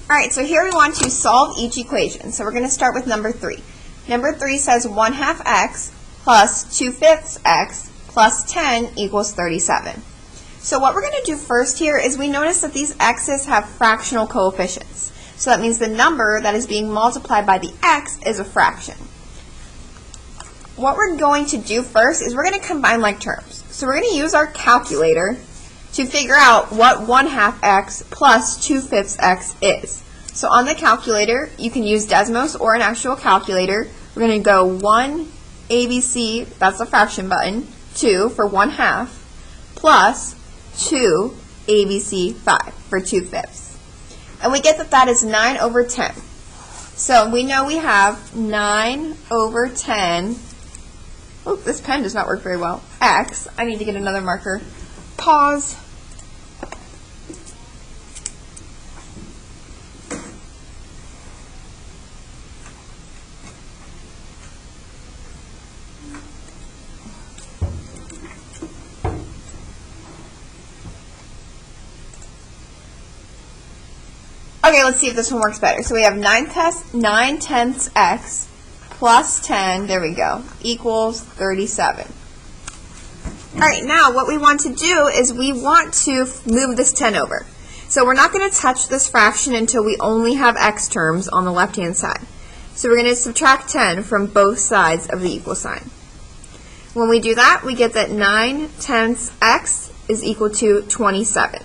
Alright, so here we want to solve each equation. So we're going to start with number 3. Number 3 says 1/2 x plus 2/5 x plus 10 equals 37. So what we're going to do first here is we notice that these x's have fractional coefficients. So that means the number that is being multiplied by the x is a fraction. What we're going to do first is we're going to combine like terms. So we're going to use our calculator to figure out what 1/2 x plus 2/5 x is. So on the calculator, you can use Desmos or an actual calculator. We're going to go 1 ABC, that's the fraction button, 2 for 1/2, plus 2 ABC 5 for 2/5. And we get that that is 9 over 10. So we know we have 9 over 10. Oh, this pen does not work very well. X. I need to get another marker. Pause. Okay, let's see if this one works better. So we have 9/10 x plus 10, there we go, equals 37. Alright, now what we want to do is we want to move this 10 over. So we're not going to touch this fraction until we only have x terms on the left-hand side. So we're going to subtract 10 from both sides of the equal sign. When we do that, we get that 9/10 x is equal to 27.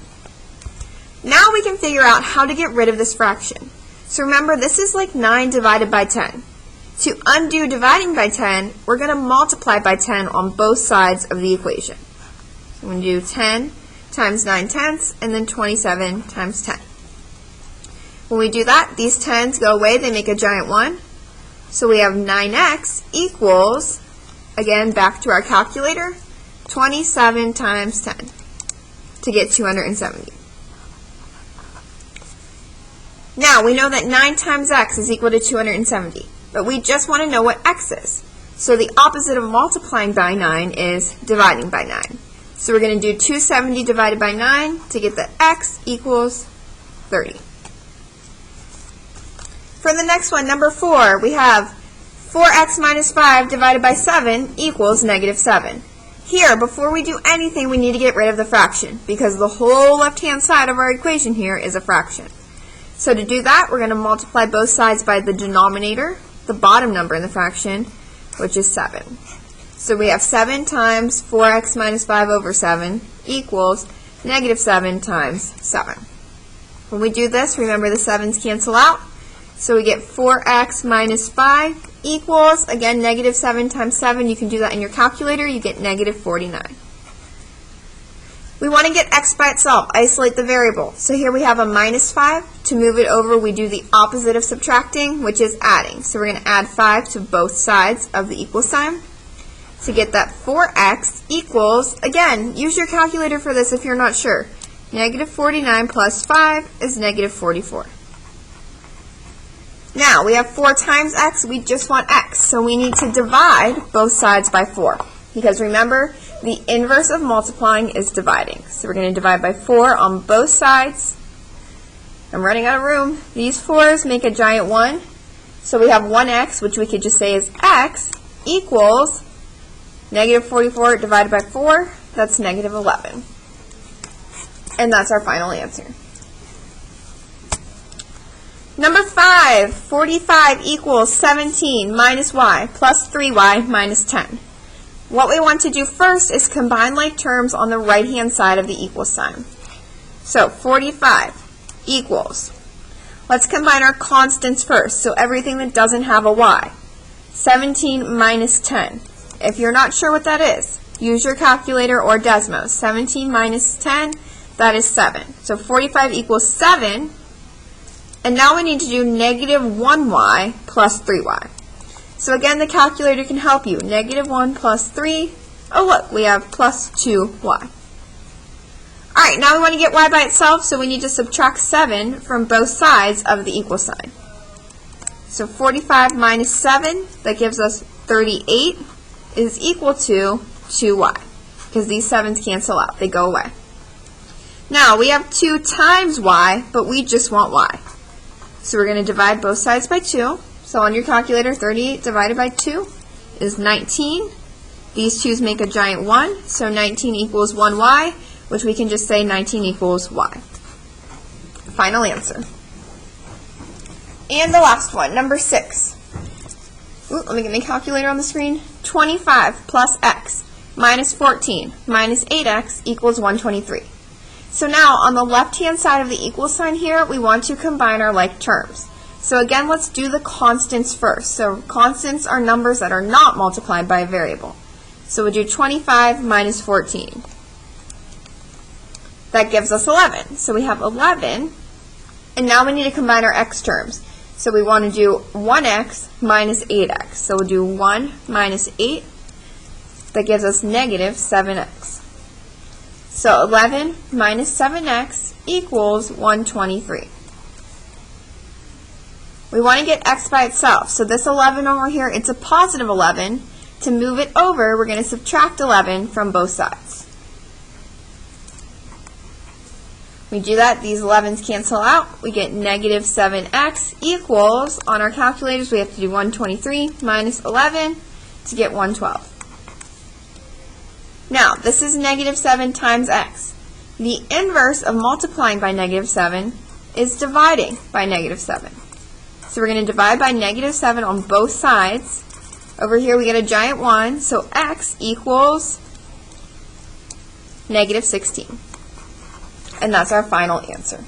Now we can figure out how to get rid of this fraction. So remember, this is like 9 divided by 10. To undo dividing by 10, we're going to multiply by 10 on both sides of the equation. So we're going to do 10 times 9/10 and then 27 times 10. When we do that, these 10s go away, they make a giant 1. So we have 9x equals, again back to our calculator, 27 times 10 to get 270. Now, we know that 9 times x is equal to 270, but we just want to know what x is. So the opposite of multiplying by 9 is dividing by 9. So we're going to do 270 divided by 9 to get that x equals 30. For the next one, number 4, we have 4x minus 5 divided by 7 equals -7. Here, before we do anything, we need to get rid of the fraction, because the whole left-hand side of our equation here is a fraction. So to do that, we're going to multiply both sides by the denominator, the bottom number in the fraction, which is 7. So we have 7 times 4x minus 5 over 7 equals -7 times 7. When we do this, remember the 7's cancel out. So we get 4x minus 5 equals, again, -7 times 7. You can do that in your calculator. You get -49. We want to get x by itself, isolate the variable. So here we have a -5. To move it over, we do the opposite of subtracting, which is adding. So we're going to add 5 to both sides of the equal sign. To get that 4x equals, again, use your calculator for this if you're not sure. -49 plus 5 is -44. Now, we have 4 times x, we just want x. So we need to divide both sides by 4. Because remember, the inverse of multiplying is dividing. So we're going to divide by 4 on both sides. I'm running out of room. These 4's make a giant 1. So we have 1x, which we could just say is x, equals -44 divided by 4. That's -11. And that's our final answer. Number 5, 45 equals 17 minus y plus 3y minus 10. What we want to do first is combine like terms on the right-hand side of the equal sign. So 45 equals, let's combine our constants first, so everything that doesn't have a y. 17 minus 10. If you're not sure what that is, use your calculator or Desmos. 17 minus 10, that is 7. So 45 equals 7, and now we need to do -1y plus 3y. So again, the calculator can help you. -1 plus 3. Oh, look, we have plus 2y. All right, now we want to get y by itself, so we need to subtract 7 from both sides of the equal sign. So 45 minus 7, that gives us 38, is equal to 2y, because these 7's cancel out. They go away. Now, we have 2 times y, but we just want y. So we're going to divide both sides by 2. So on your calculator, 38 divided by 2 is 19. These 2's make a giant 1, so 19 equals 1y, which we can just say 19 equals y. Final answer. And the last one, number 6. Ooh, let me get my calculator on the screen. 25 plus x minus 14 minus 8x equals 123. So now on the left-hand side of the equal sign here, we want to combine our like terms. So again, let's do the constants first. So constants are numbers that are not multiplied by a variable. So we'll do 25 minus 14. That gives us 11. So we have 11, and now we need to combine our x terms. So we want to do 1x minus 8x. So we'll do 1 minus 8. That gives us negative 7x. So 11 minus 7x equals 123. We want to get x by itself. So this 11 over here, it's a positive 11. To move it over, we're going to subtract 11 from both sides. We do that, these 11's cancel out. We get negative 7x equals, on our calculators, we have to do 123 minus 11 to get 112. Now, this is negative 7 times x. The inverse of multiplying by negative 7 is dividing by negative 7. So we're going to divide by negative 7 on both sides. Over here we get a giant 1, so x equals negative 16. And that's our final answer.